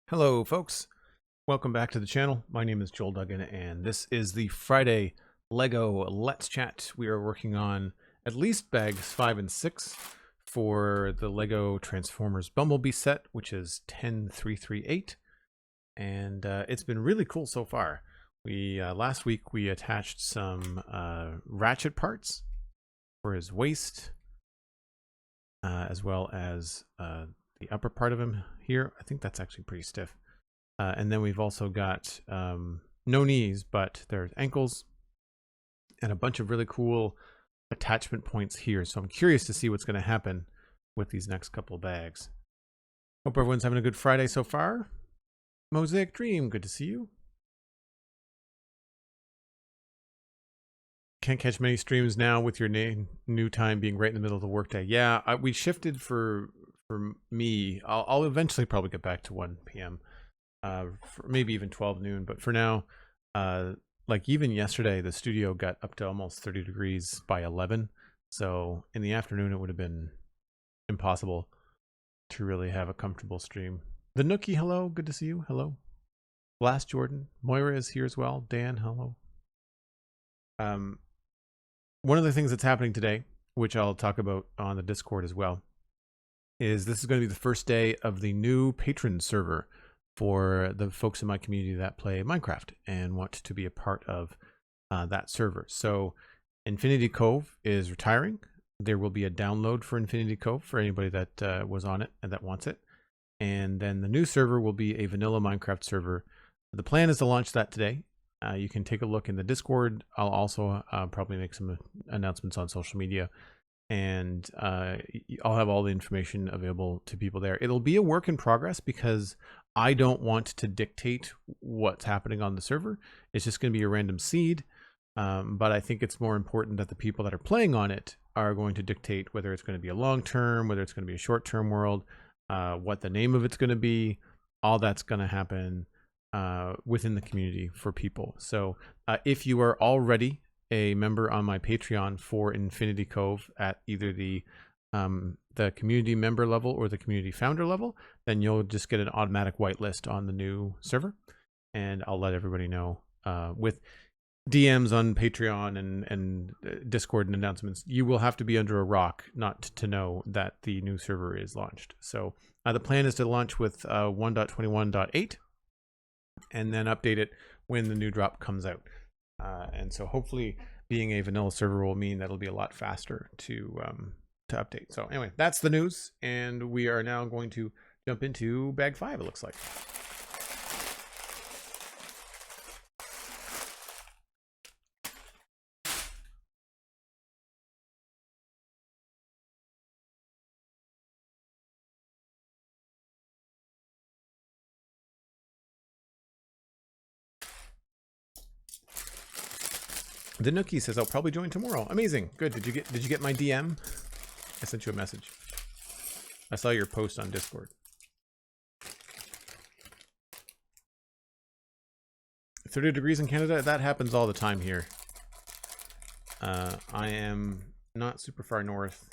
Hello folks, welcome back to the channel. My name is Joel Duggan and this is the Friday LEGO Let's Chat. We are working on at least bags 5 and 6 for the LEGO Transformers Bumblebee set, which is 10338, and it's been really cool so far. We last week we attached some ratchet parts for his waist, as well as the upper part of him here. I think that's actually pretty stiff. And then we've also got no knees, but there's ankles and a bunch of really cool attachment points here. So I'm curious to see what's going to happen with these next couple of bags. Hope everyone's having a good Friday so far. Mosaic Dream, good to see you. Can't catch many streams now with your new time being right in the middle of the workday. Yeah, we shifted for me. I'll eventually probably get back to 1 p.m. Maybe even 12 noon. But for now, like even yesterday, the studio got up to almost 30 degrees by 11. So in the afternoon, it would have been impossible to really have a comfortable stream. The Nookie, hello. Good to see you. Hello. Blast Jordan. Moira is here as well. Dan, hello. One of the things that's happening today, which I'll talk about on the Discord as well, is this is going to be the first day of the new patron server for the folks in my community that play Minecraft and want to be a part of that server. So Infinity Cove is retiring. There will be a download for Infinity Cove for anybody that was on it and that wants it. And then the new server will be a vanilla Minecraft server. The plan is to launch that today. You can take a look in the Discord. I'll also probably make some announcements on social media. And I'll have all the information available to people there. It'll be a work in progress because I don't want to dictate what's happening on the server. It's just going to be a random seed. But I think it's more important that the people that are playing on it are going to dictate whether it's going to be a long-term, whether it's going to be a short-term world, what the name of it's going to be. All that's going to happen within the community for people. So if you are already a member on my Patreon for Infinity Cove at either the community member level or the community founder level, then you'll just get an automatic whitelist on the new server, and I'll let everybody know with DMs on Patreon and Discord and announcements. You will have to be under a rock not to know that the new server is launched. So the plan is to launch with 1.21.8 and then update it when the new drop comes out. And so hopefully being a vanilla server will mean that'll be a lot faster to update. So anyway, that's the news, and we are now going to jump into bag 5, it looks like. The Nookie says I'll probably join tomorrow. Amazing. Good. Did you get my DM? I sent you a message. I saw your post on Discord. 30 degrees in Canada? That happens all the time here. I am not super far north.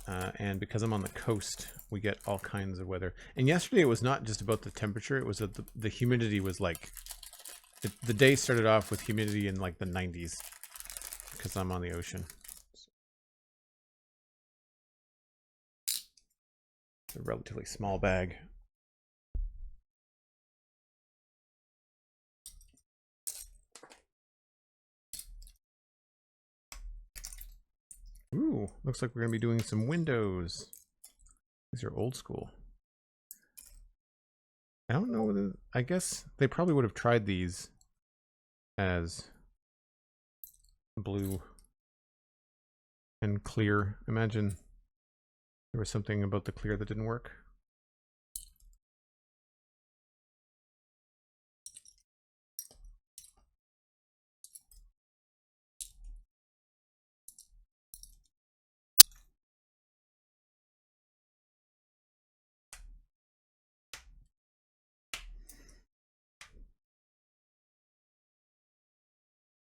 And because I'm on the coast, we get all kinds of weather. And yesterday it was not just about the temperature. It was that the humidity was like... The day started off with humidity in like the 90s because I'm on the ocean. It's a relatively small bag. Ooh, looks like we're going to be doing some windows. These are old school. I don't know whether, I guess they probably would have tried these as blue and clear. Imagine there was something about the clear that didn't work.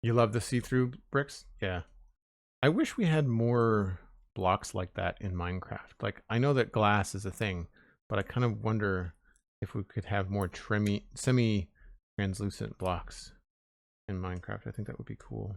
You love the see-through bricks? Yeah. I wish we had more blocks like that in Minecraft. Like, I know that glass is a thing, but I kind of wonder if we could have more semi-translucent blocks in Minecraft. I think that would be cool.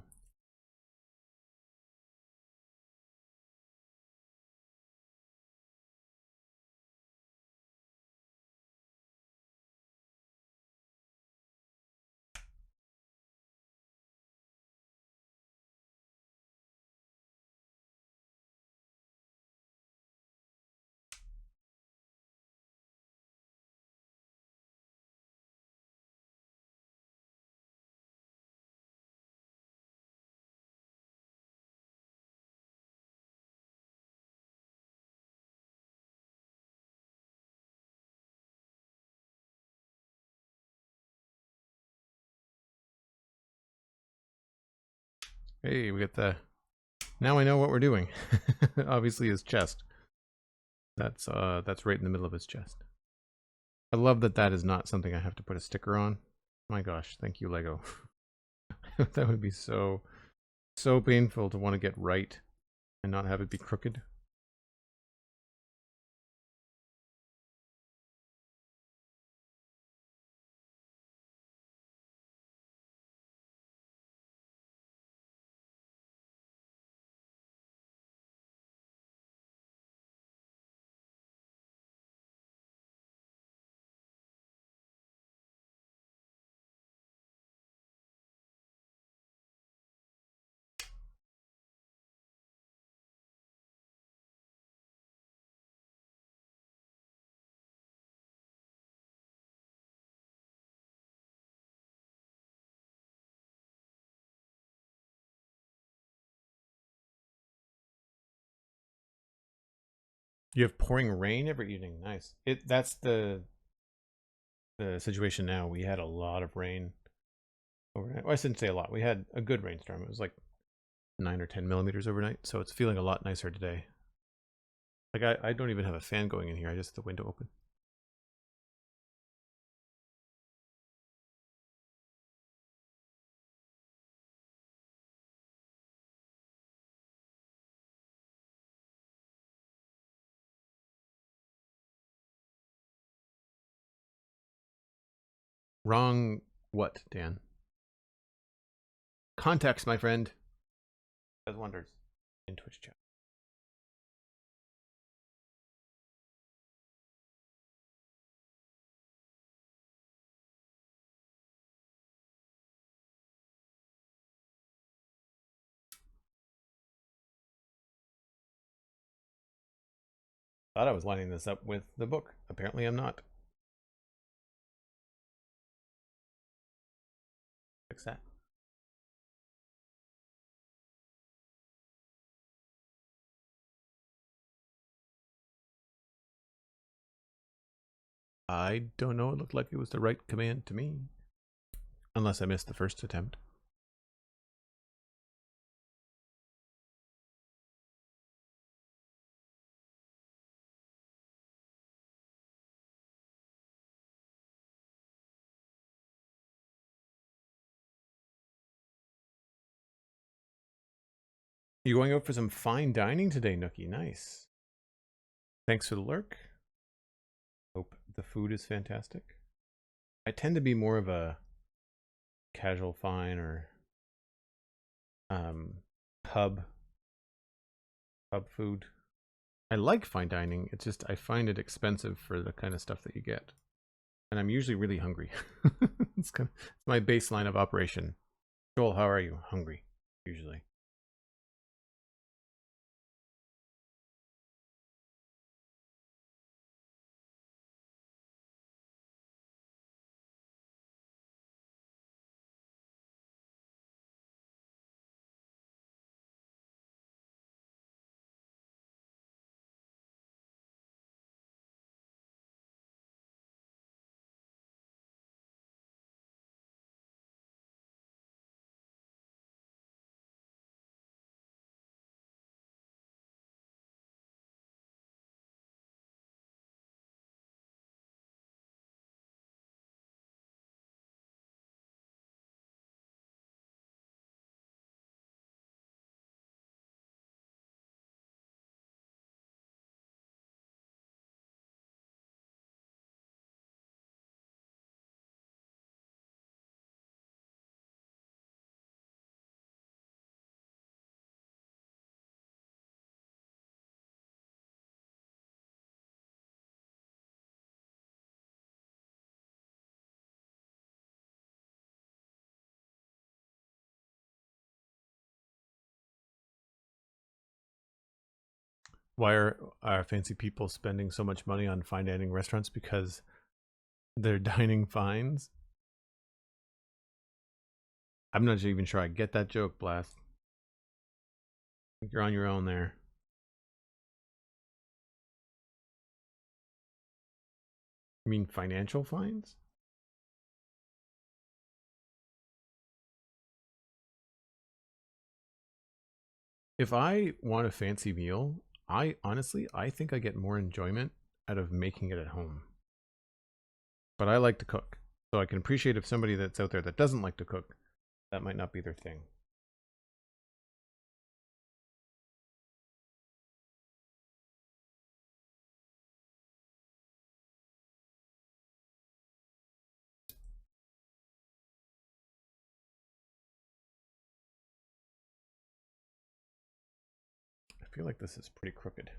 Hey, we got the... Now I know what we're doing. Obviously his chest. That's right in the middle of his chest. I love that that is not something I have to put a sticker on. My gosh, thank you, Lego. That would be so painful to want to get right and not have it be crooked. You have pouring rain every evening. Nice. That's the situation now. We had a lot of rain overnight. Well, I shouldn't say a lot. We had a good rainstorm. It was like 9 or 10 millimeters overnight, so it's feeling a lot nicer today. Like I don't even have a fan going in here. I just have the window open. Wrong what, Dan? Context, my friend. Does wonders in Twitch chat. Thought I was lining this up with the book. Apparently I'm not. Fix that. I don't know. It looked like it was the right command to me. Unless I missed the first attempt. You going out for some fine dining today, Nookie? Nice. Thanks for the lurk. Hope the food is fantastic. I tend to be more of a casual fine or pub food. I like fine dining. It's just I find it expensive for the kind of stuff that you get, and I'm usually really hungry. It's my baseline of operation. Joel, how are you? Hungry, usually. Why are fancy people spending so much money on fine dining restaurants? Because they're dining fines? I'm not even sure I get that joke, Blast. I think you're on your own there. You mean financial fines? If I want a fancy meal, I think I get more enjoyment out of making it at home. But I like to cook, so I can appreciate if somebody that's out there that doesn't like to cook, that might not be their thing. I feel like this is pretty crooked.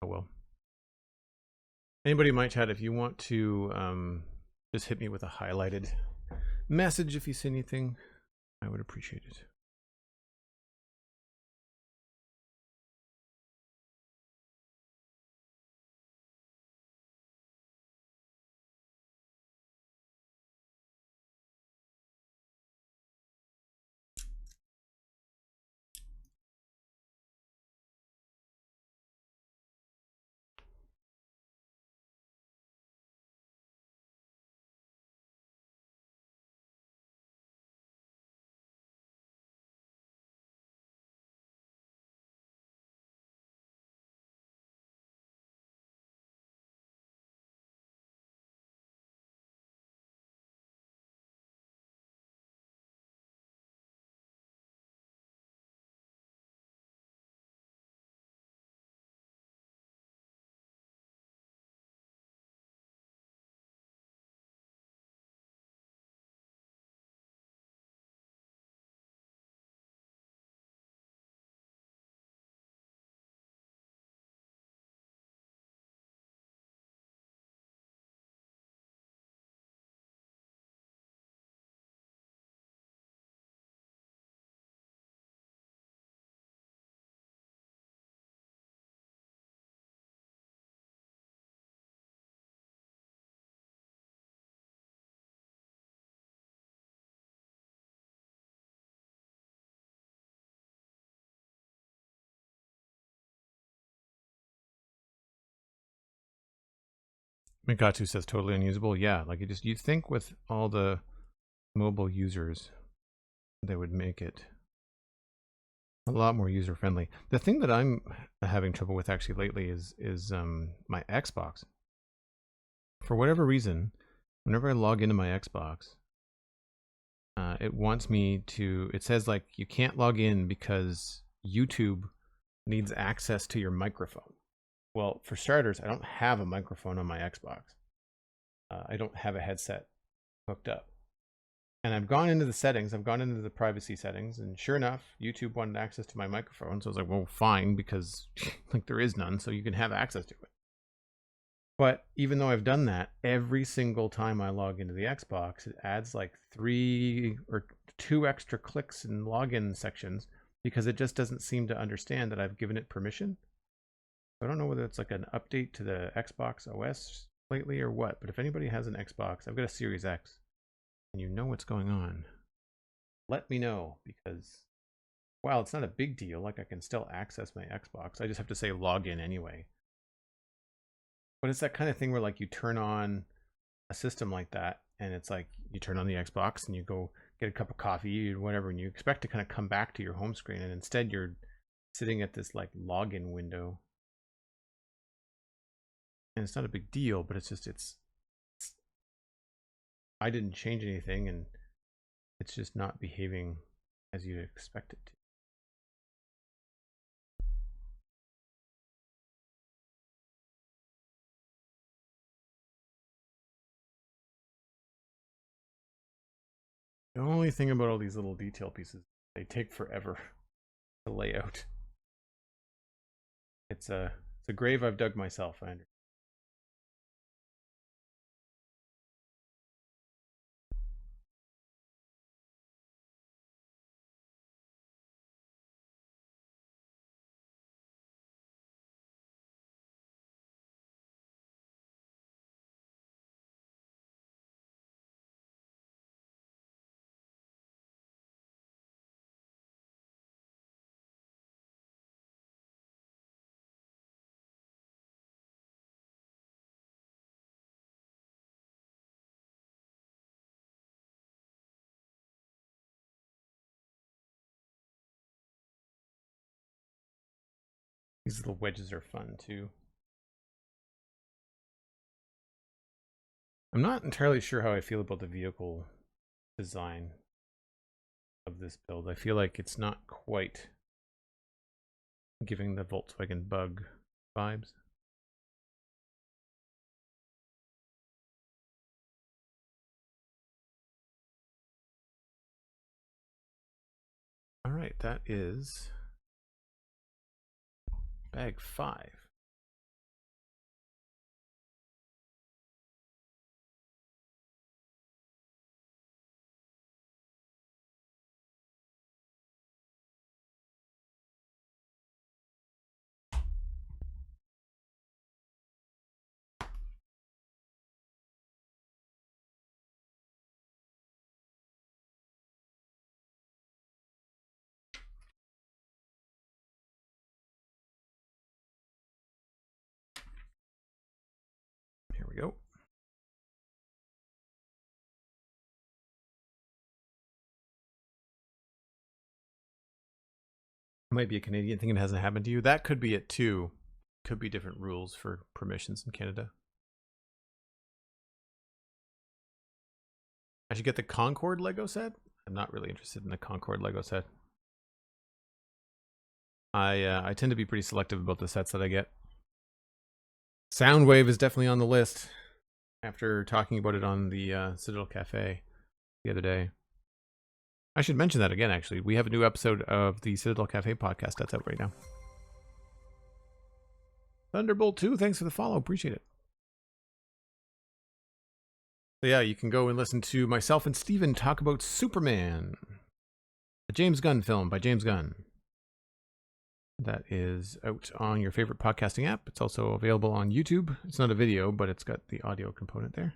Oh well. Anybody in my chat, if you want to just hit me with a highlighted message if you see anything, I would appreciate it. Mikatu says totally unusable. Yeah, like you'd think with all the mobile users, they would make it a lot more user friendly. The thing that I'm having trouble with actually lately is my Xbox. For whatever reason, whenever I log into my Xbox, it wants me to. It says like you can't log in because YouTube needs access to your microphone. Well, for starters, I don't have a microphone on my Xbox. I don't have a headset hooked up. And I've gone into the settings, I've gone into the privacy settings, and sure enough, YouTube wanted access to my microphone. So I was like, well, fine, because like there is none, so you can have access to it. But even though I've done that, every single time I log into the Xbox, it adds like 3 or 2 extra clicks in login sections because it just doesn't seem to understand that I've given it permission. I don't know whether it's like an update to the Xbox OS lately or what, but if anybody has an Xbox, I've got a Series X, and you know what's going on, let me know, because while it's not a big deal, like I can still access my Xbox, I just have to say login anyway. But it's that kind of thing where like you turn on a system like that, and it's like you turn on the Xbox and you go get a cup of coffee or whatever, and you expect to kind of come back to your home screen, and instead you're sitting at this like login window. And it's not a big deal, but it's just, I didn't change anything, and it's just not behaving as you'd expect it to. The only thing about all these little detail pieces, they take forever to lay out. It's a grave I've dug myself, I understand. These little wedges are fun too. I'm not entirely sure how I feel about the vehicle design of this build. I feel like it's not quite giving the Volkswagen Bug vibes. All right, that is bag 5. Here we go. Might be a Canadian thing and hasn't happened to you. That could be it too. Could be different rules for permissions in Canada. I should get the Concorde Lego set. I'm not really interested in the Concorde Lego set. I tend to be pretty selective about the sets that I get. Soundwave is definitely on the list after talking about it on the Citadel Cafe the other day. I should mention that again, actually. We have a new episode of the Citadel Cafe podcast that's out right now. Thunderbolt 2, thanks for the follow. Appreciate it. So yeah, you can go and listen to myself and Steven talk about Superman, a James Gunn film by James Gunn. That is out on your favorite podcasting app. It's also available on YouTube. It's not a video, but it's got the audio component there.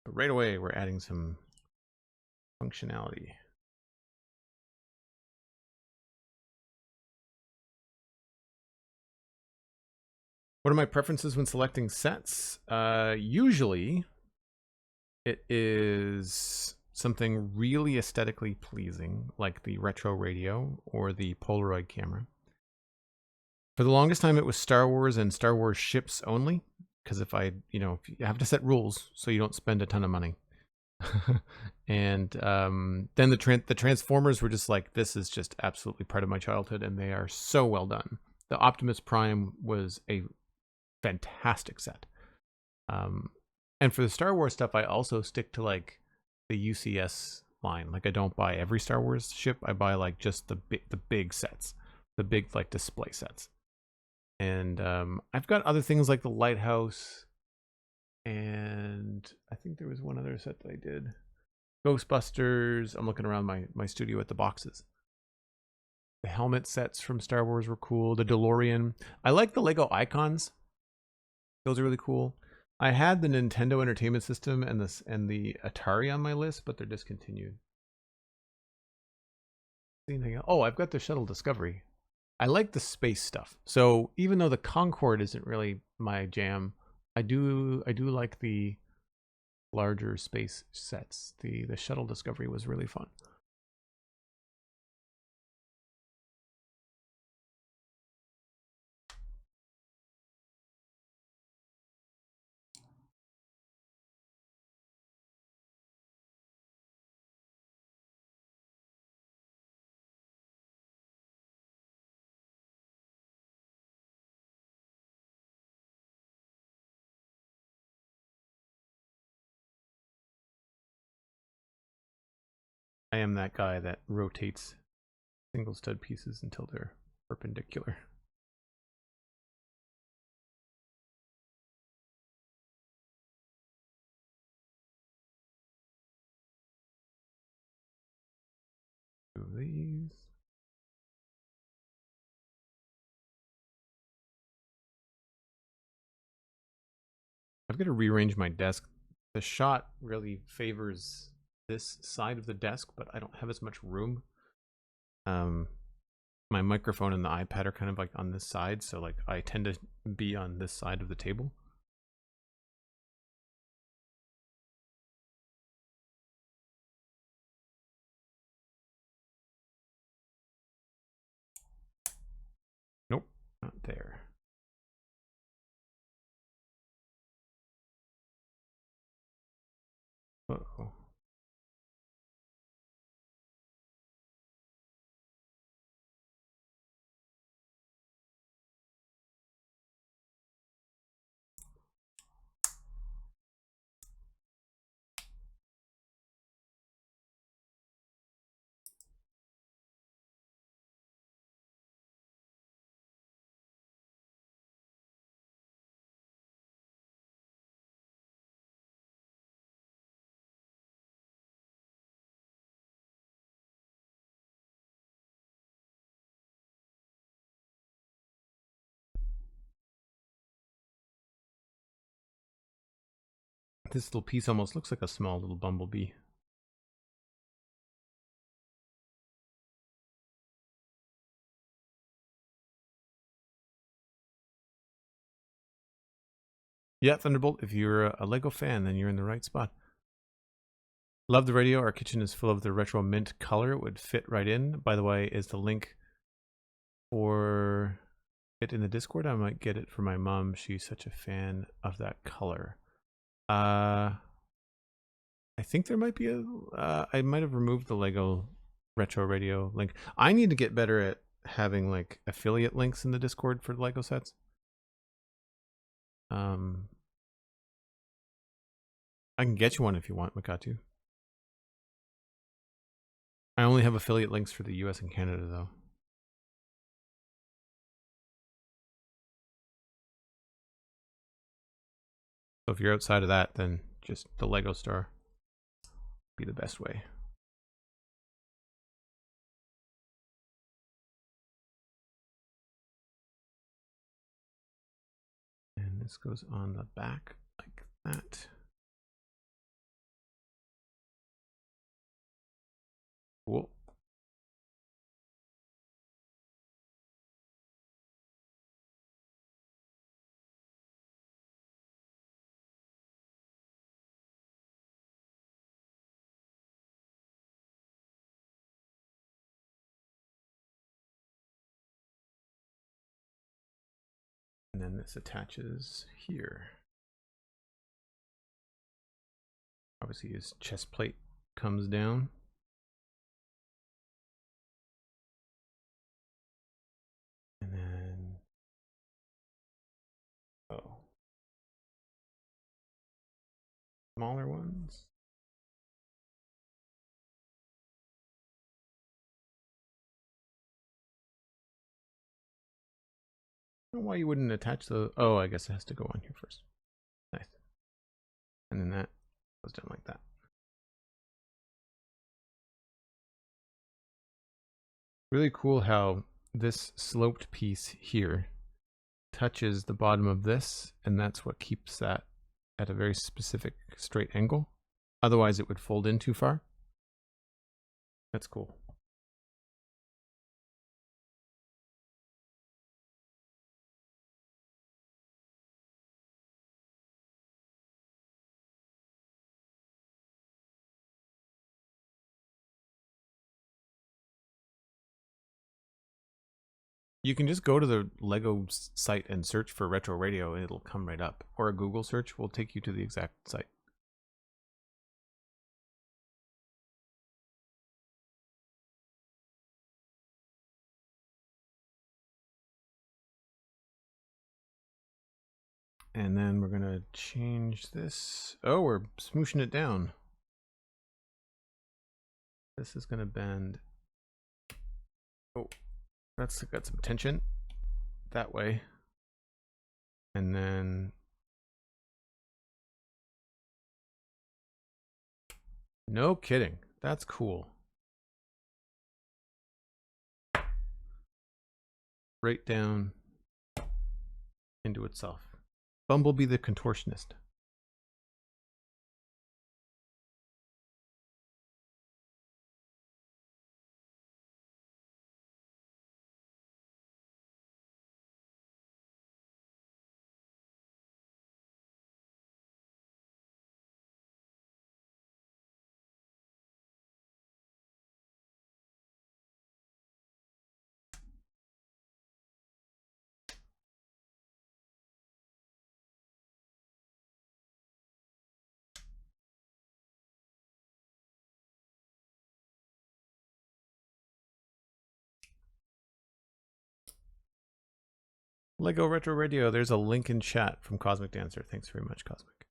But right away, we're adding some functionality. What are my preferences when selecting sets? Usually, it is something really aesthetically pleasing, like the retro radio or the Polaroid camera. For the longest time, it was Star Wars and Star Wars ships only, because if you have to set rules so you don't spend a ton of money. And then the Transformers were just like, this is just absolutely part of my childhood, and they are so well done. The Optimus Prime was a fantastic set. And for the Star Wars stuff, I also stick to like the UCS line. Like I don't buy every Star Wars ship. I buy like just the big sets, the big like display sets. And I've got other things like the lighthouse, and I think there was one other set that I did. Ghostbusters. I'm looking around my studio at the boxes. The helmet sets from Star Wars were cool. The DeLorean. I like the Lego icons. Those are really cool. I had the Nintendo Entertainment System and the Atari on my list, but they're discontinued. Anything else? Oh, I've got the Shuttle Discovery. I like the space stuff. So even though the Concorde isn't really my jam, I do like the larger space sets. The Shuttle Discovery was really fun. I am that guy that rotates single stud pieces until they're perpendicular. Do these. I've got to rearrange my desk. The shot really favors this side of the desk, but I don't have as much room. My microphone and the iPad are kind of like on this side, so like I tend to be on this side of the table. Nope, not there. Uh-oh. This little piece almost looks like a small little bumblebee. Yeah, Thunderbolt, if you're a Lego fan, then you're in the right spot. Love the radio. Our kitchen is full of the retro mint color. It would fit right in. By the way, is the link for it in the Discord? I might get it for my mom. She's such a fan of that color. I think there might be a... I might have removed the Lego retro radio link. I need to get better at having like affiliate links in the Discord for Lego sets. I can get you one if you want, Makatu. I only have affiliate links for the US and Canada, though. So if you're outside of that, then just the Lego Store be the best way. And this goes on the back like that. Cool. And then this attaches here. Obviously his chest plate comes down. And then, oh, smaller ones. I don't know why you wouldn't attach the... Oh, I guess it has to go on here first. Nice. And then that goes down like that. Really cool how this sloped piece here touches the bottom of this, and that's what keeps that at a very specific straight angle. Otherwise it would fold in too far. That's cool. You can just go to the Lego site and search for retro radio and it'll come right up. Or a Google search will take you to the exact site. And then we're gonna change this. Oh, we're smooshing it down. This is gonna bend. Oh, that's got some tension that way. And then no kidding. That's cool. Right down into itself. Bumblebee the contortionist. Lego Retro Radio, there's a link in chat from Cosmic Dancer. Thanks very much, Cosmic.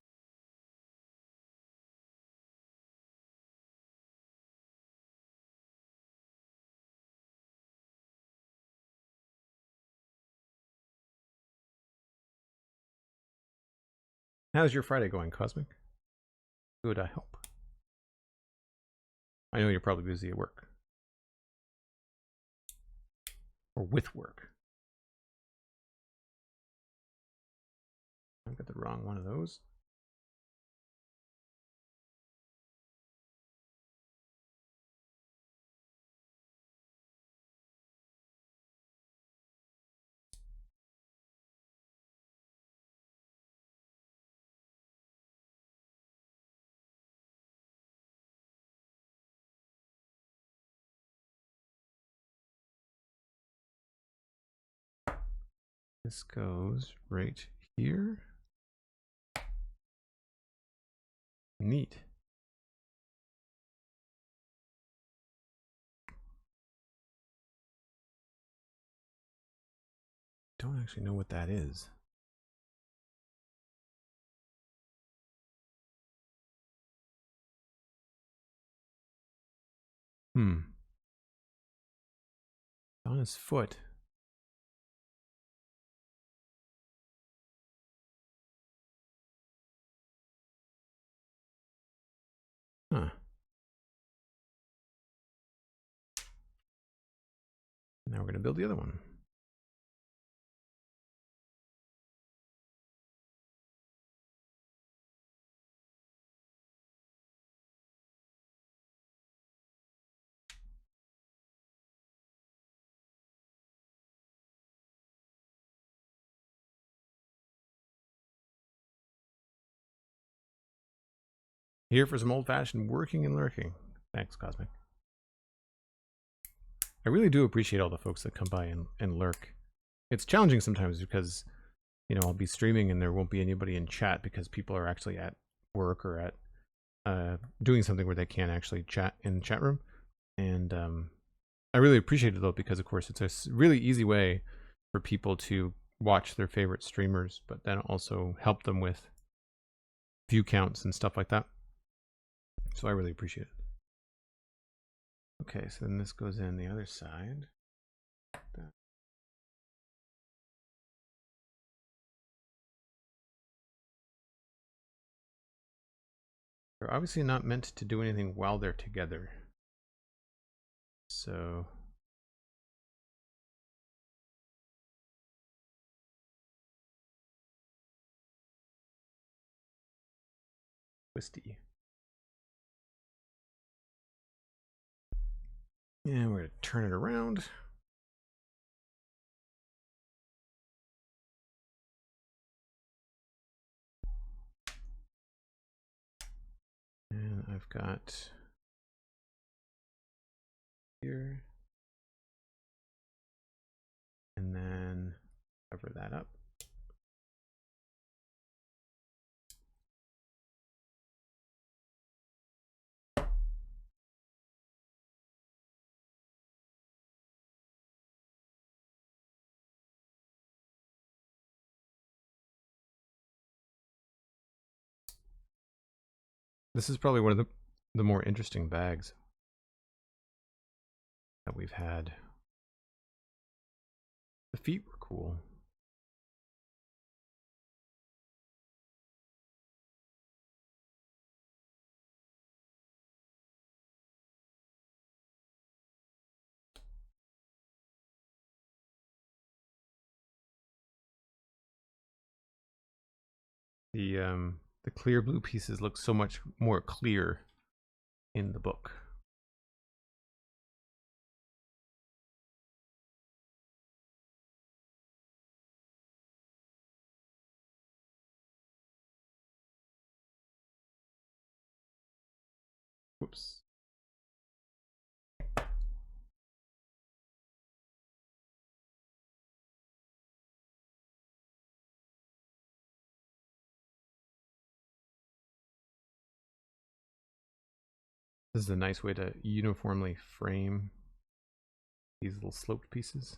How's your Friday going, Cosmic? Good, I hope. I know you're probably busy at work. Or with work. I've got the wrong one of those. This goes right here. Neat. Don't actually know what that is. On his foot. Huh. Now we're going to build the other one. Here for some old-fashioned working and lurking. Thanks, Cosmic. I really do appreciate all the folks that come by and lurk. It's challenging sometimes because, you know, I'll be streaming and there won't be anybody in chat because people are actually at work or at doing something where they can't actually chat in the chat room. And I really appreciate it though, because of course it's a really easy way for people to watch their favorite streamers, but then also help them with view counts and stuff like that. So I really appreciate it. Okay, so then this goes in the other side. They're obviously not meant to do anything while they're together. So twisty. And we're going to turn it around. And I've got here. And then cover that up. This is probably one of the more interesting bags that we've had. The feet were cool. The clear blue pieces look so much more clear in the book. Whoops. This is a nice way to uniformly frame these little sloped pieces.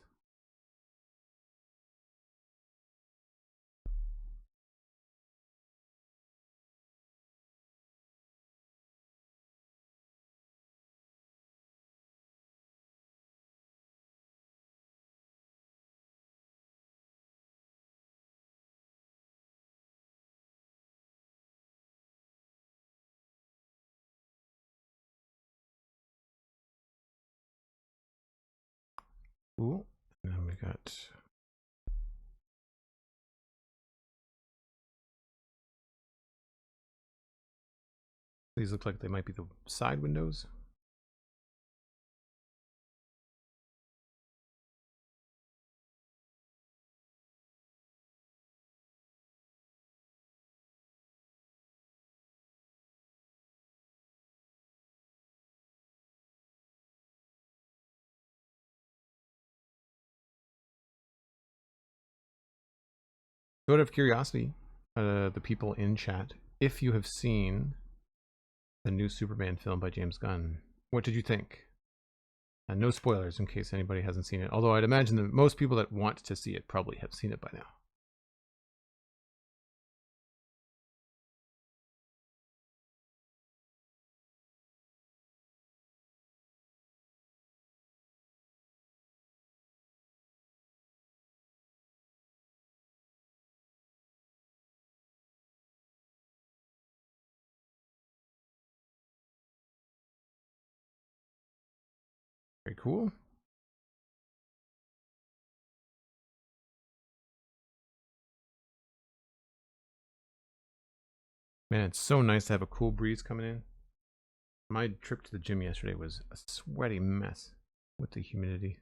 Cool. And then we got these look like they might be the side windows. Out of curiosity, the people in chat, if you have seen the new Superman film by James Gunn, what did you think? And no spoilers in case anybody hasn't seen it, although I'd imagine that most people that want to see it probably have seen it by now. Very cool. Man, it's so nice to have a cool breeze coming in. My trip to the gym yesterday was a sweaty mess with the humidity.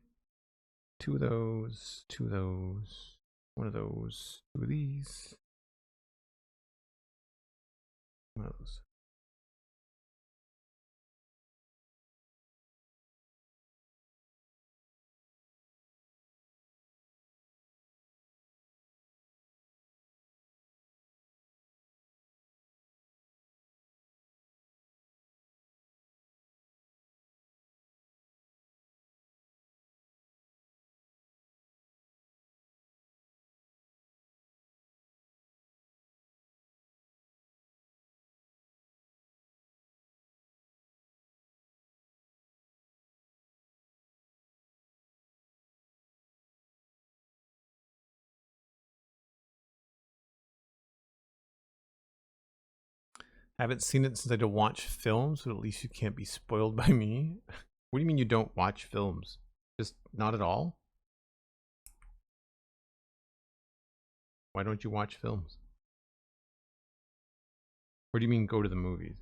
Two of those, one of those, two of these, one of those. Haven't seen it since I don't watch films, but at least you can't be spoiled by me. What do you mean you don't watch films? Just not at all? Why don't you watch films? What do you mean go to the movies?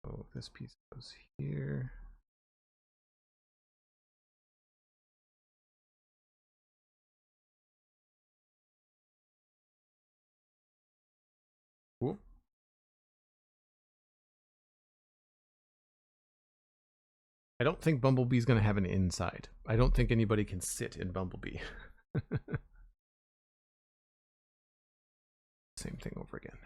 Oh, this piece goes here. Cool. I don't think Bumblebee's going to have an inside. I don't think anybody can sit in Bumblebee. Same thing over again.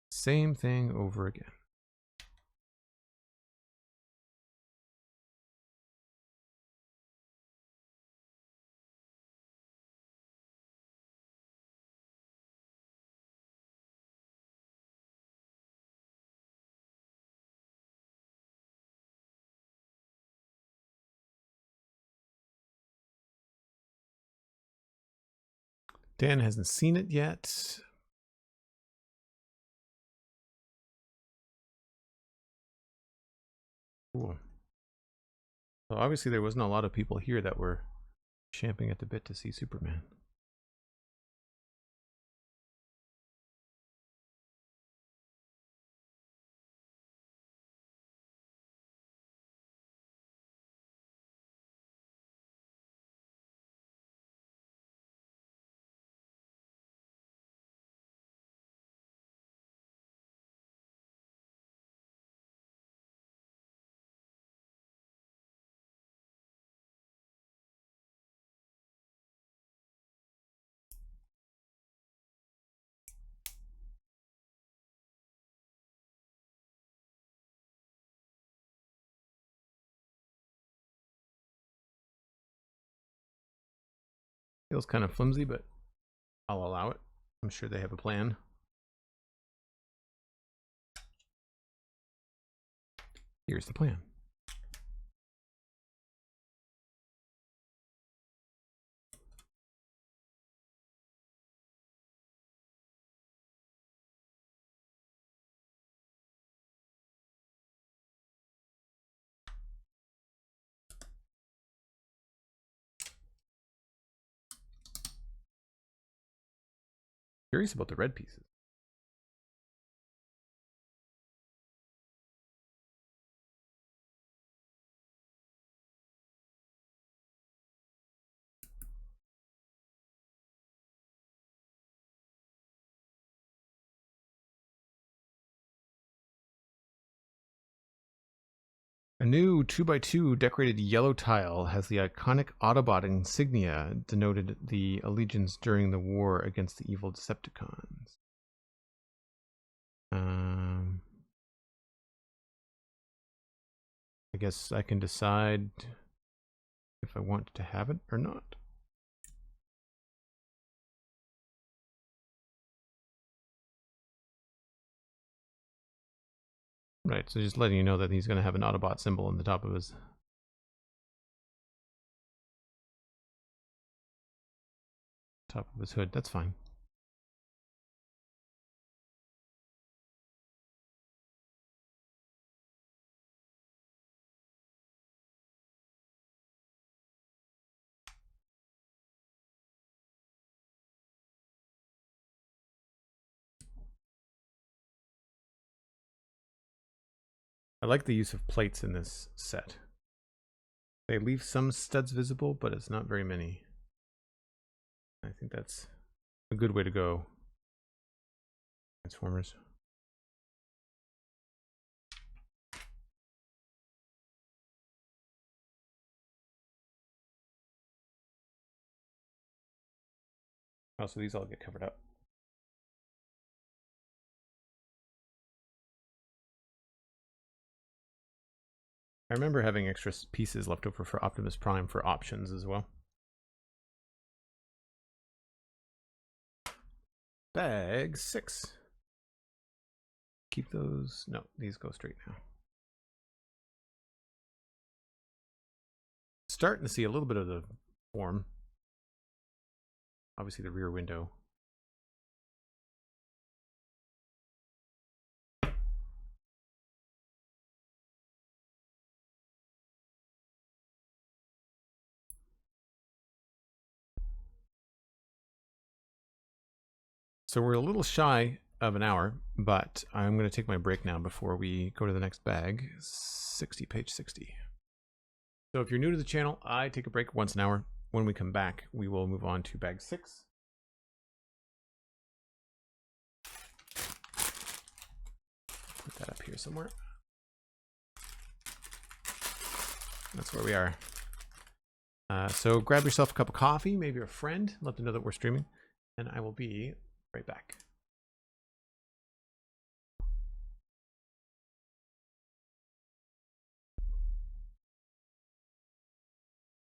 Same thing over again. Dan hasn't seen it yet. Cool. So obviously there wasn't a lot of people here that were champing at the bit to see Superman. Feels kind of flimsy, but I'll allow it. I'm sure they have a plan. Here's the plan. Curious about the red pieces. A new 2x2 decorated yellow tile has the iconic Autobot insignia denoted the allegiance during the war against the evil Decepticons. I guess I can decide if I want to have it or not. Right, so just letting you know that he's going to have an Autobot symbol on the top of his hood. That's fine. I like the use of plates in this set. They leave some studs visible, but it's not very many. I think that's a good way to go. Transformers. Oh, so these all get covered up. I remember having extra pieces left over for Optimus Prime for options as well. Bag 6. keep those. No, these go straight now. Starting to see a little bit of the form. Obviously the rear window. So we're a little shy of an hour, but I'm going to take my break now before we go to the next bag. 60, page 60. So if you're new to the channel, I take a break once an hour. When we come back, we will move on to bag 6. Put that up here somewhere. That's where we are. So grab yourself a cup of coffee, maybe a friend, let them know that we're streaming, and I will be right back.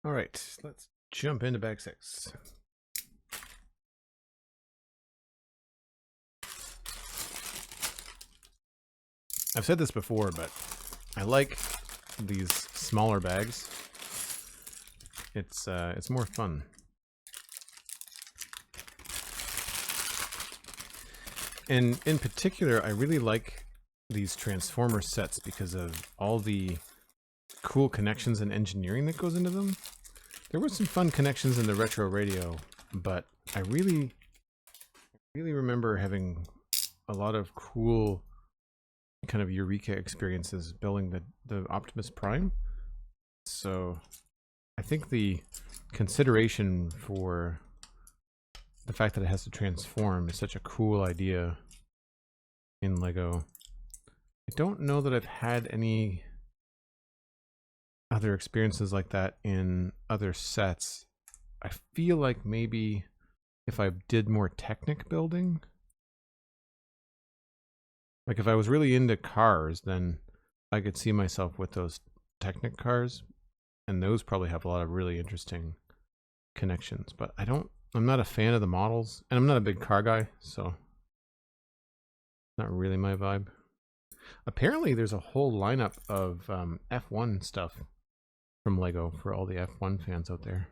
All right, let's jump into bag 6. I've said this before, but I like these smaller bags. It's more fun. And in particular, I really like these Transformer sets because of all the cool connections and engineering that goes into them. There were some fun connections in the retro radio, but I really remember having a lot of cool kind of Eureka experiences building the Optimus Prime. So I think the consideration for the fact that it has to transform is such a cool idea in Lego. I don't know that I've had any other experiences like that in other sets. I feel like maybe if I did more Technic building, like if I was really into cars, then I could see myself with those Technic cars, and those probably have a lot of really interesting connections. But I'm not a fan of the models, and I'm not a big car guy, so not really my vibe. Apparently there's a whole lineup of F1 stuff from Lego for all the F1 fans out there.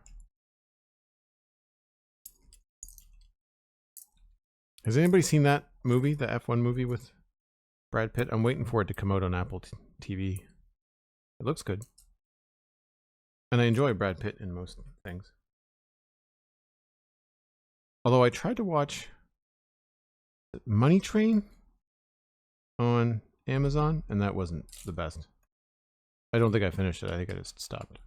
Has anybody seen that movie, the F1 movie with Brad Pitt? I'm waiting for it to come out on Apple TV. It looks good. And I enjoy Brad Pitt in most things. Although I tried to watch Money Train on Amazon, and that wasn't the best. I don't think I finished it. I think I just stopped.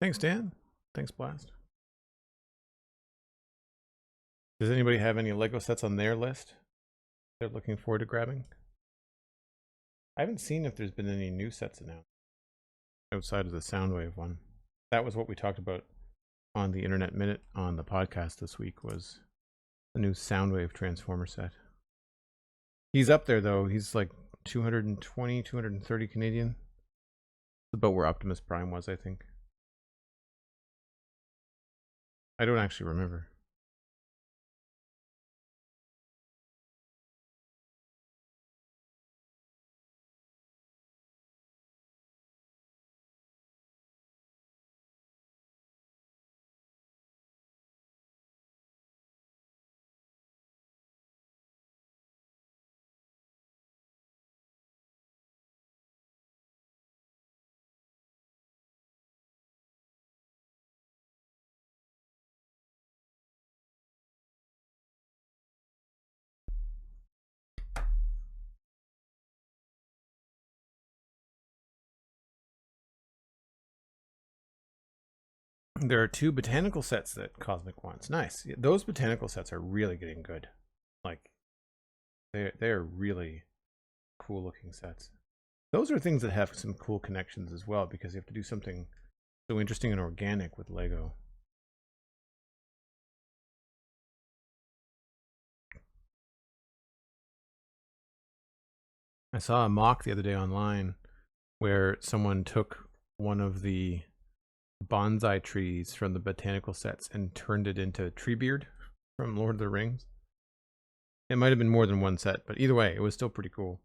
Thanks, Dan. Thanks, Blast. Does anybody have any Lego sets on their list they're looking forward to grabbing? I haven't seen if there's been any new sets announced outside of the Soundwave one. That was what we talked about on the Internet Minute on the podcast this week, was the new Soundwave Transformer set. He's up there though. He's like 220, 230 Canadian. About where Optimus Prime was, I think. I don't actually remember. There are 2 botanical sets that Cosmic wants. Nice. Those botanical sets are really getting good. Like, they're really cool looking sets. Those are things that have some cool connections as well, because you have to do something so interesting and organic with Lego. I saw a mock the other day online where someone took one of the bonsai trees from the botanical sets and turned it into Treebeard from Lord of the Rings. It might have been more than one set, but either way, it was still pretty cool.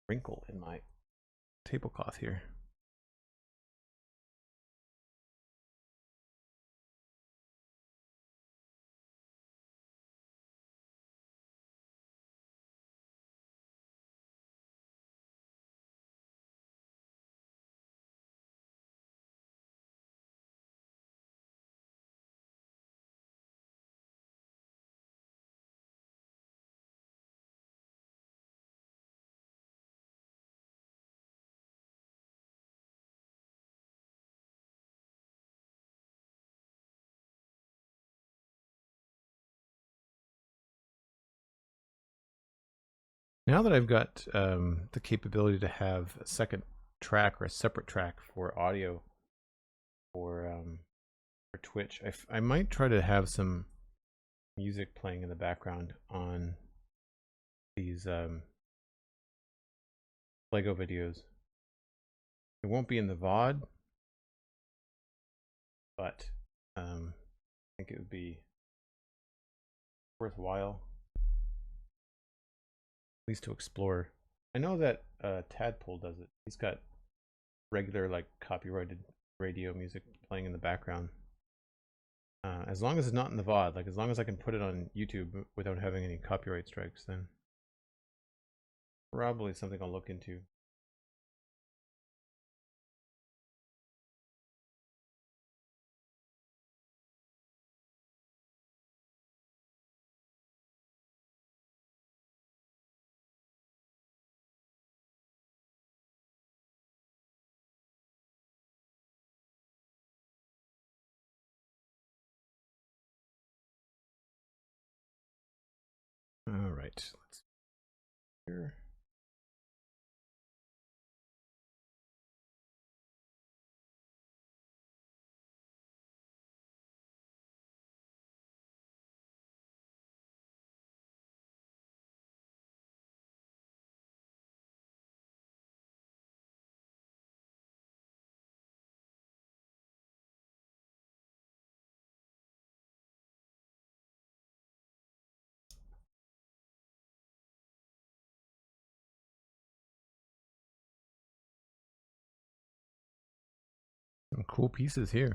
Wrinkle in my tablecloth here. Now that I've got the capability to have a second track or a separate track for audio for Twitch, I might try to have some music playing in the background on these Lego videos. It won't be in the VOD, but I think it would be worthwhile, at least to explore. I know that Tadpole does it. He's got regular, like, copyrighted radio music playing in the background. As long as it's not in the VOD, like as long as I can put it on YouTube without having any copyright strikes, then probably something I'll look into. All right, let's here. Some cool pieces here.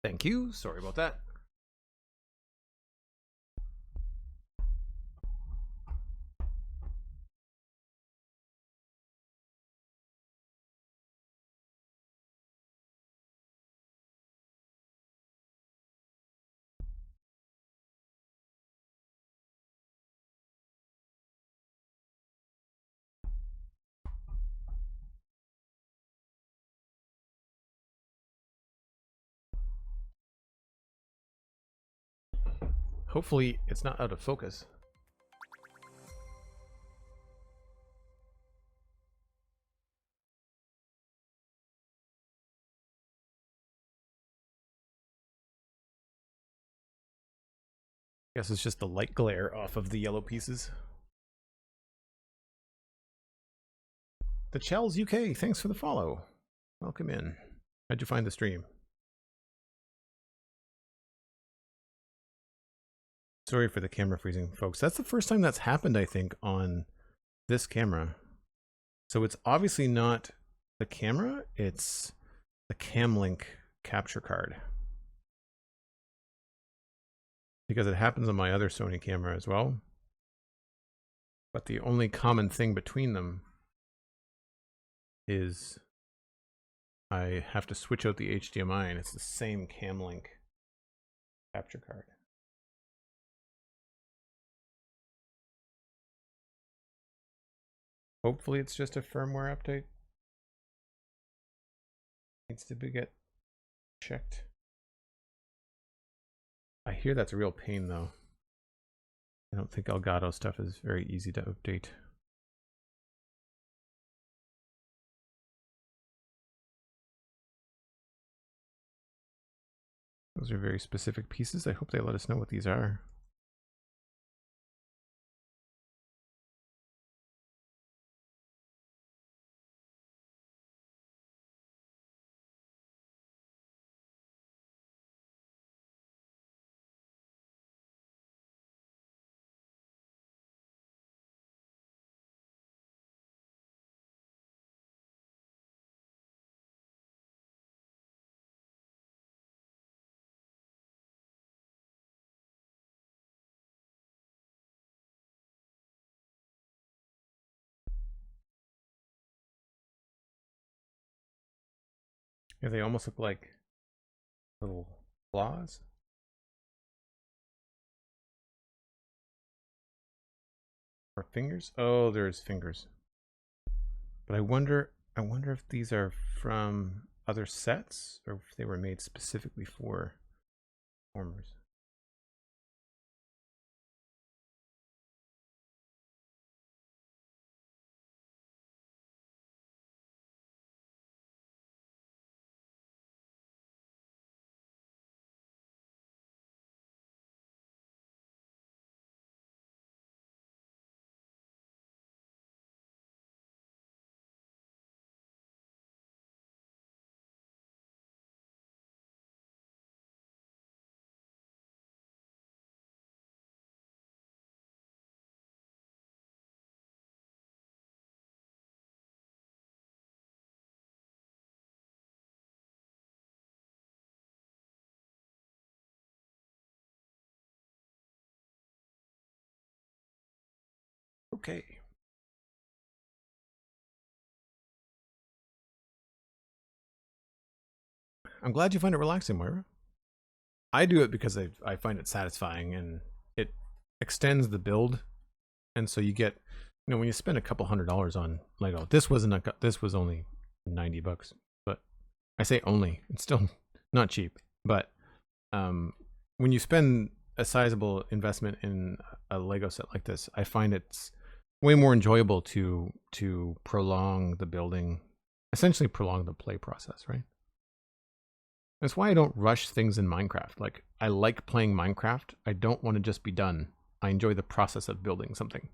Thank you. Sorry about that. Hopefully it's not out of focus. Guess it's just the light glare off of the yellow pieces. The Chels UK, thanks for the follow. Welcome in. How'd you find the stream? Sorry for the camera freezing, folks. That's the first time that's happened, I think, on this camera. So it's obviously not the camera, it's the Camlink capture card. Because it happens on my other Sony camera as well. But the only common thing between them is I have to switch out the HDMI, and it's the same Camlink capture card. Hopefully it's just a firmware update. Needs to get checked. I hear that's a real pain though. I don't think Elgato stuff is very easy to update. Those are very specific pieces. I hope they let us know what these are. Yeah, they almost look like little claws. Or fingers? Oh, there's fingers. But I wonder if these are from other sets or if they were made specifically for performers. Okay. I'm glad you find it relaxing, Moira. I do it because I find it satisfying and it extends the build. And so you get, you know, when you spend a couple $100s on Lego, this was only $90, but I say only, it's still not cheap. But when you spend a sizable investment in a Lego set like this, I find it's way more enjoyable to prolong the building, essentially prolong the play process, right? That's why I don't rush things in Minecraft. Like, I like playing Minecraft. I don't want to just be done. I enjoy the process of building something.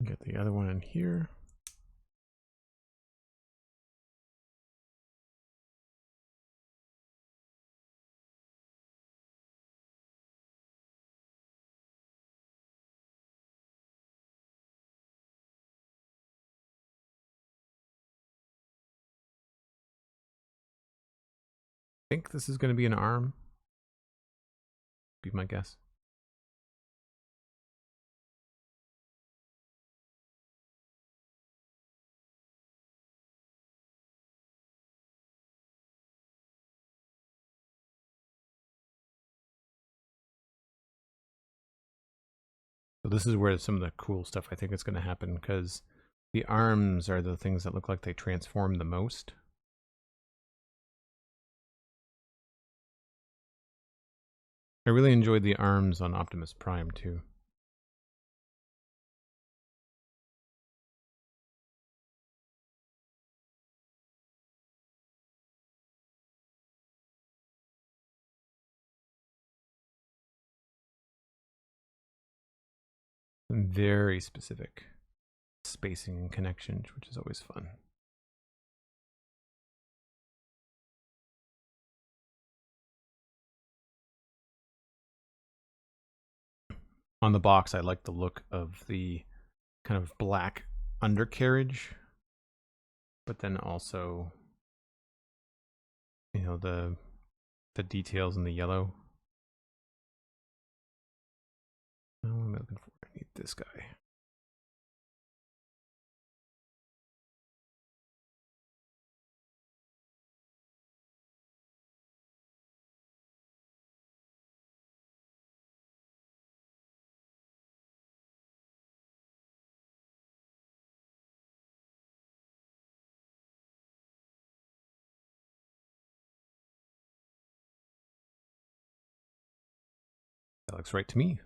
Get the other one in here. I think this is going to be an arm. Be my guess. So this is where some of the cool stuff I think is going to happen, because The arms are the things that look like they transform the most. I really enjoyed the arms on Optimus Prime too. Very specific spacing and connections, which is always fun. On the box, I like the look of the kind of black undercarriage, but then also, you know, the details in the yellow. Oh, what am I looking for? I need this guy. That looks right to me.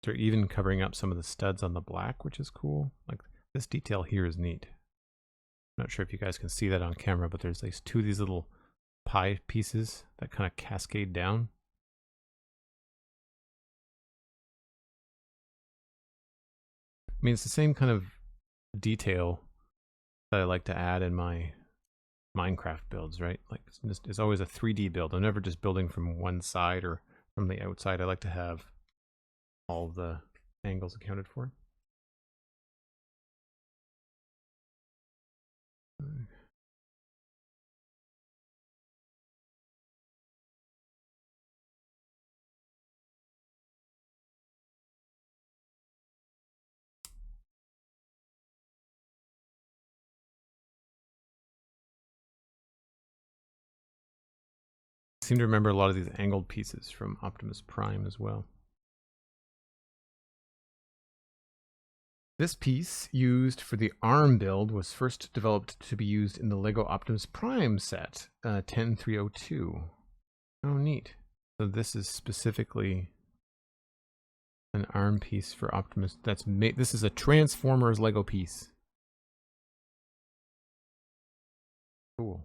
They're even covering up some of the studs on the black, which is cool. Like this detail here is neat. I'm not sure if you guys can see that on camera, but there's like two of these little pie pieces that kind of cascade down. I mean, it's the same kind of detail that I like to add in my Minecraft builds, right? Like it's always a 3D build. I'm never just building from one side or from the outside. I like to have all the angles accounted for. I seem to remember a lot of these angled pieces from Optimus Prime as well. This piece used for the arm build was first developed to be used in the LEGO Optimus Prime set 10302. Oh, neat. So this is specifically an arm piece for Optimus. That's made. This is a Transformers LEGO piece. Cool.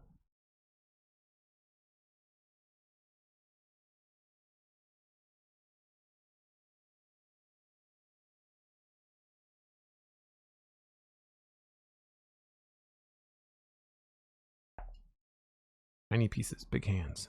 Tiny pieces, big hands.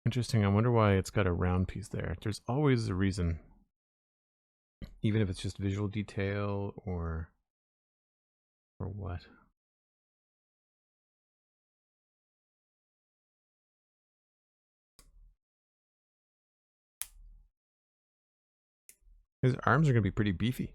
Interesting. I wonder why it's got a round piece there. There's always a reason, even if it's just visual detail or what. His arms are going to be pretty beefy.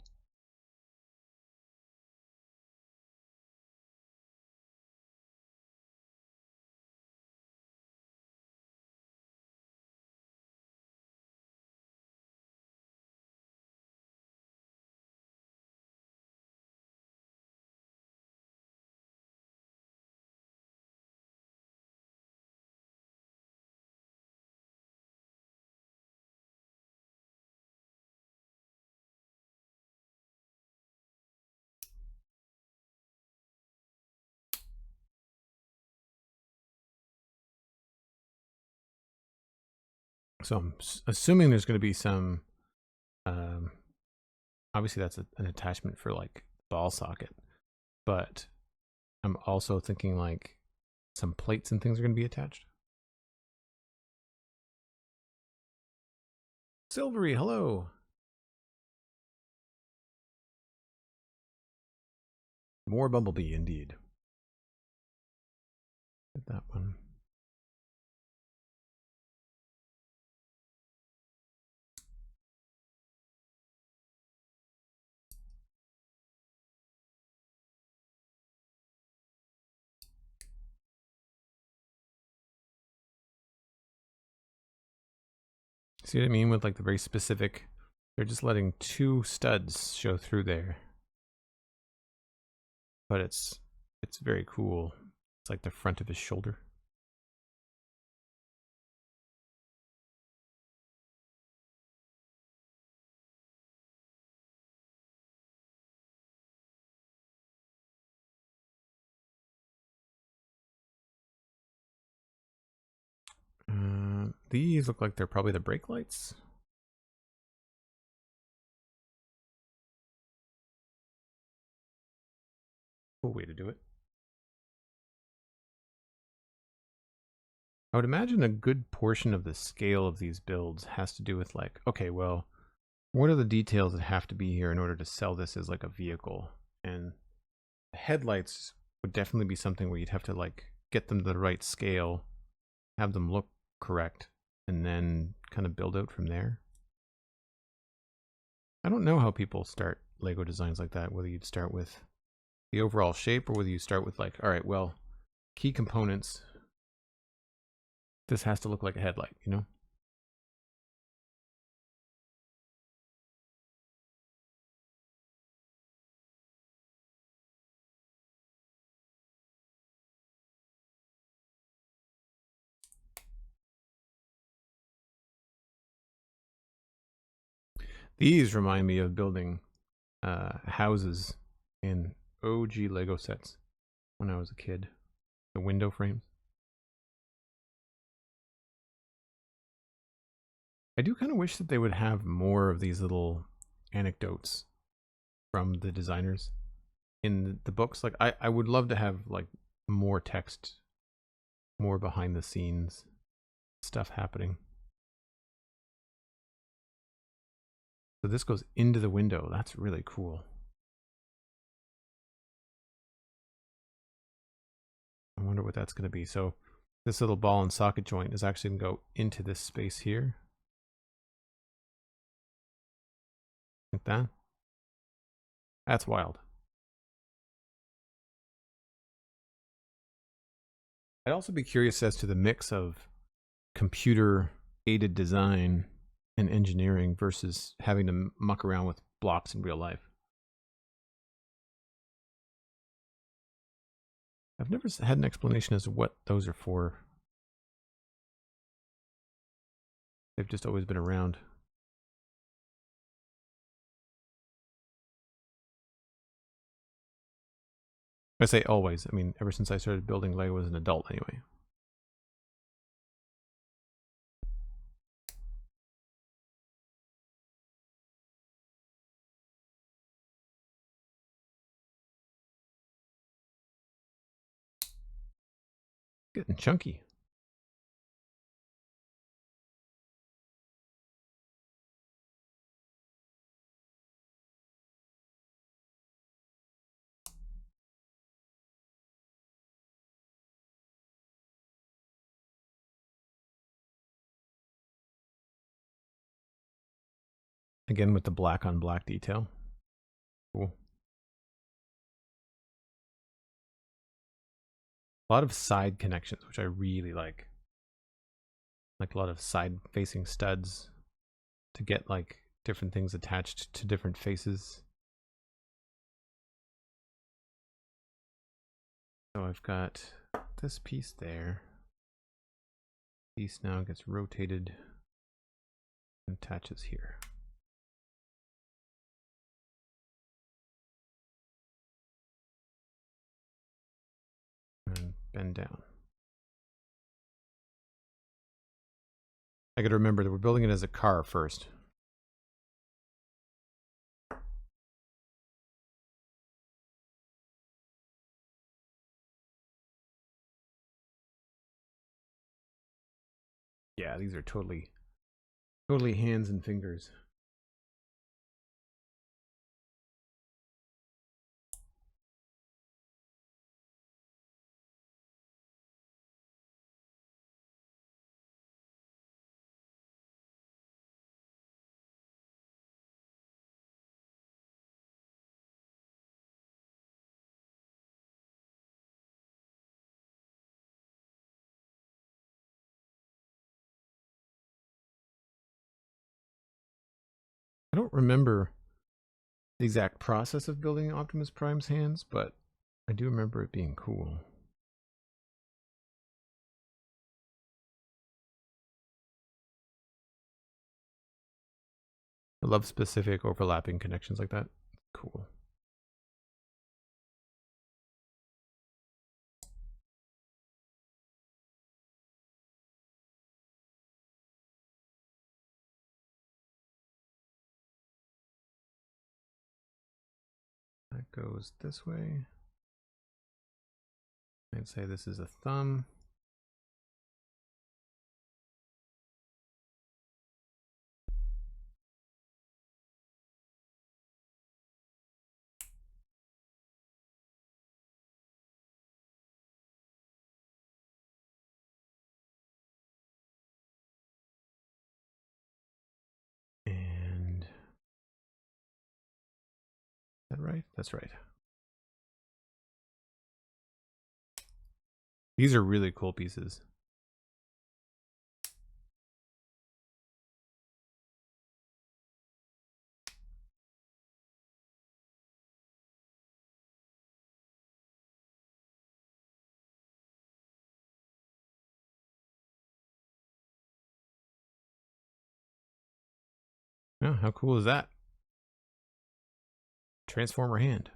So I'm assuming there's going to be some, obviously that's an attachment for like ball socket, but I'm also thinking like some plates and things are going to be attached. Silvery, hello. More Bumblebee, indeed. Get that one. See what I mean with like the very specific, they're just letting 2 studs show through there. But it's very cool. It's like the front of his shoulder. These look like they're probably the brake lights. Cool way to do it. I would imagine a good portion of the scale of these builds has to do with like, okay, well, what are the details that have to be here in order to sell this as like a vehicle? And the headlights would definitely be something where you'd have to like get them to the right scale, have them look correct, and then kind of build out from there. I don't know how people start Lego designs like that, whether you'd start with the overall shape or whether you start with like, all right, well, key components, this has to look like a headlight, you know? These remind me of building houses in OG Lego sets when I was a kid. The window frames. I do kind of wish that they would have more of these little anecdotes from the designers in the books. Like I would love to have like more text, more behind the scenes stuff happening. So this goes into the window. That's really cool. I wonder what that's going to be. So this little ball and socket joint is actually going to go into this space here. Like that. That's wild. I'd also be curious as to the mix of computer aided design and engineering versus having to muck around with blocks in real life. I've never had an explanation as to what those are for. They've just always been around. I say always. I mean, ever since I started building Lego as an adult, anyway. Getting chunky. Again with the black on black detail. Cool. A lot of side connections, which I really like. Like a lot of side facing studs to get like different things attached to different faces. So I've got this piece there. Piece now gets rotated and attaches here. And bend down. I got to remember that we're building it as a car first. Yeah, these are totally hands and fingers. I don't remember the exact process of building Optimus Prime's hands, but I do remember it being cool. I love specific overlapping connections like that. Cool. That goes this way. I'd say this is a thumb. And is that right? That's right. These are really cool pieces. Yeah, how cool is that? Transformer hand.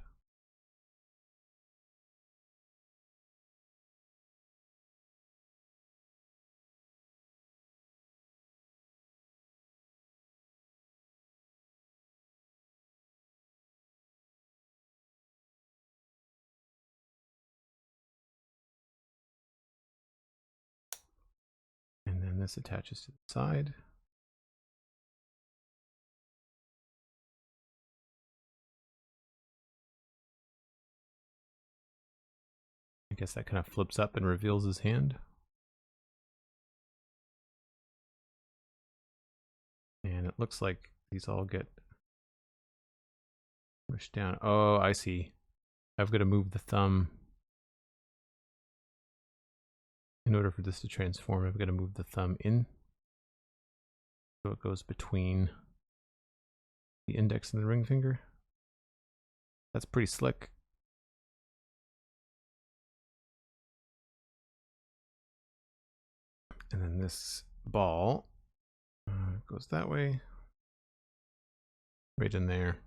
And then this attaches to the side. I guess that kind of flips up and reveals his hand. And it looks like these all get pushed down. Oh, I see. I've got to move the thumb. In order for this to transform, I've got to move the thumb in. So it goes between the index and the ring finger. That's pretty slick. And then this ball goes that way. Right in there.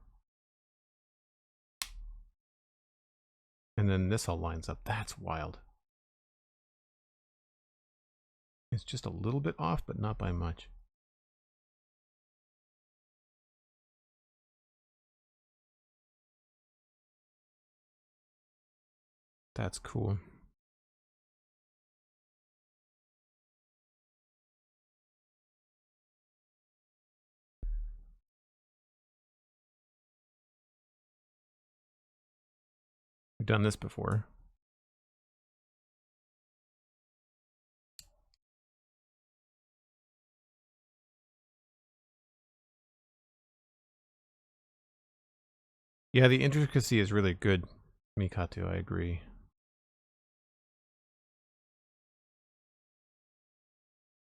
And then this all lines up. That's wild. It's just a little bit off, but not by much. That's cool. We've done this before. Yeah, the intricacy is really good, Mikatu, I agree.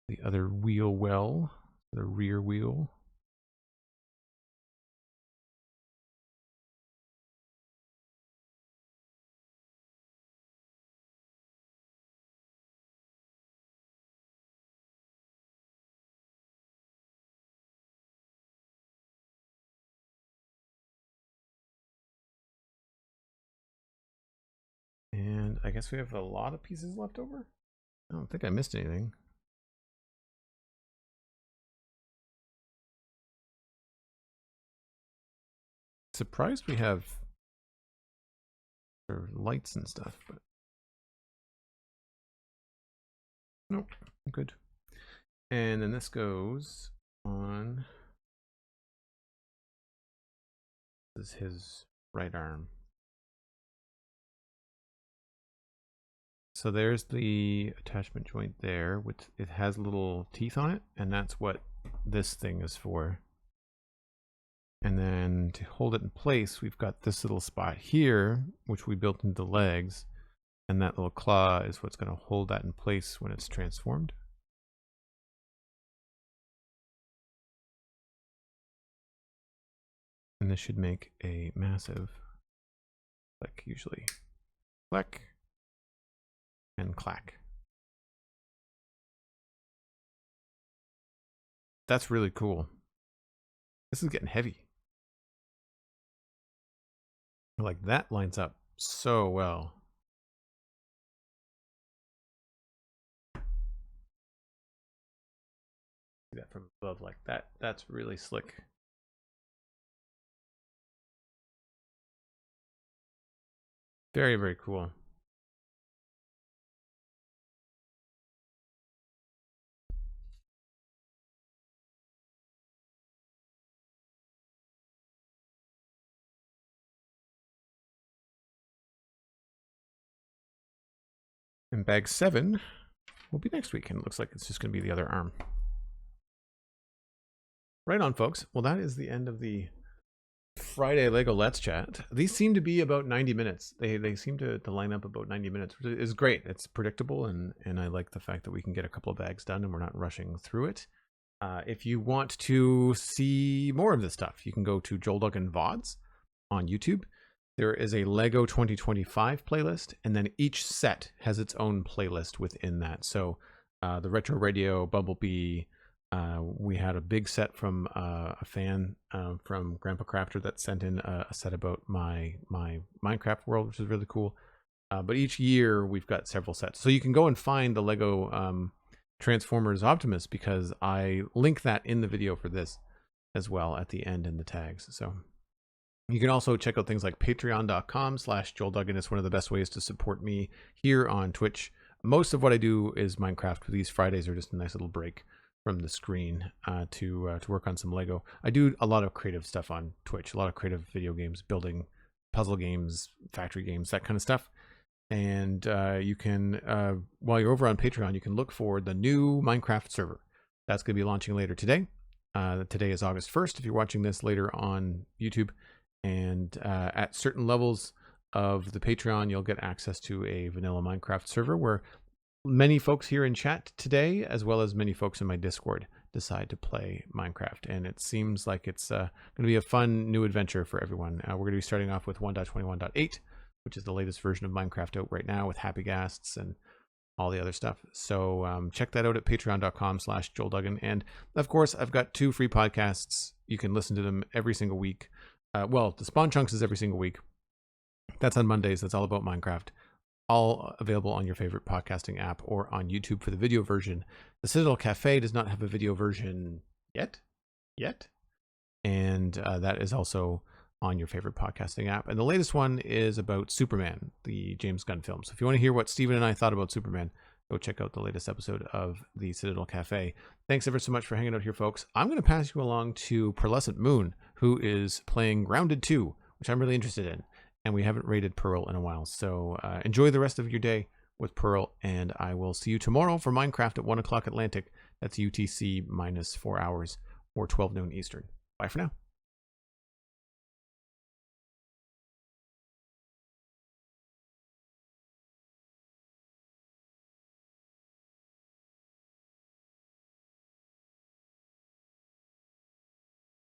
The other wheel well, the rear wheel. And I guess we have a lot of pieces left over. I don't think I missed anything. Surprised we have lights and stuff, but nope, good. And then this goes on. This is his right arm. So there's the attachment joint there, which it has little teeth on it, and that's what this thing is for. And then to hold it in place, we've got this little spot here, which we built into the legs, and that little claw is what's going to hold that in place when it's transformed. And this should make a massive click, usually. Click. And clack. That's really cool. This is getting heavy. Like, that lines up so well. See that from above like that. That's really slick. Very, very cool. And bag 7 will be next week, and it looks like it's just going to be the other arm. Right on, folks. Well, that is the end of the Friday Lego Let's Chat. These seem to be about 90 minutes. They seem to line up about 90 minutes, which is great. It's predictable, and I like the fact that we can get a couple of bags done and we're not rushing through it. If you want to see more of this stuff, you can go to Joel Duggan VODs on YouTube. There is a Lego 2025 playlist, and then each set has its own playlist within that. So the Retro Radio, Bumblebee, we had a big set from a fan from Grandpa Crafter that sent in a set about my Minecraft world, which is really cool. But each year we've got several sets. So you can go and find the Lego Transformers Optimus, because I link that in the video for this as well at the end in the tags. So you can also check out things like patreon.com/JoelDuggan. It's one of the best ways to support me here on Twitch. Most of what I do is Minecraft. These Fridays are just a nice little break from the screen to work on some Lego. I do a lot of creative stuff on Twitch, a lot of creative video games, building puzzle games, factory games, that kind of stuff. And you can, while you're over on Patreon, you can look for the new Minecraft server. That's going to be launching later today. Today is August 1st if you're watching this later on YouTube. And at certain levels of the Patreon, you'll get access to a vanilla Minecraft server where many folks here in chat today, as well as many folks in my Discord, decide to play Minecraft. And it seems like it's going to be a fun new adventure for everyone. We're going to be starting off with 1.21.8, which is the latest version of Minecraft out right now with Happy Ghasts and all the other stuff. So check that out at patreon.com/JoelDuggan. And of course, I've got 2 free podcasts. You can listen to them every single week. Well, the Spawn Chunks is every single week. That's on Mondays. That's all about Minecraft. All available on your favorite podcasting app or on YouTube for the video version. The Citadel Cafe does not have a video version yet. And that is also on your favorite podcasting app. And the latest one is about Superman, the James Gunn film. So if you want to hear what Steven and I thought about Superman, go check out the latest episode of the Citadel Cafe. Thanks ever so much for hanging out here, folks. I'm going to pass you along to Pearlescent Moon, who is playing Grounded 2, which I'm really interested in. And we haven't rated Pearl in a while. So enjoy the rest of your day with Pearl. And I will see you tomorrow for Minecraft at 1 o'clock Atlantic. That's UTC minus 4 hours or 12 noon Eastern. Bye for now.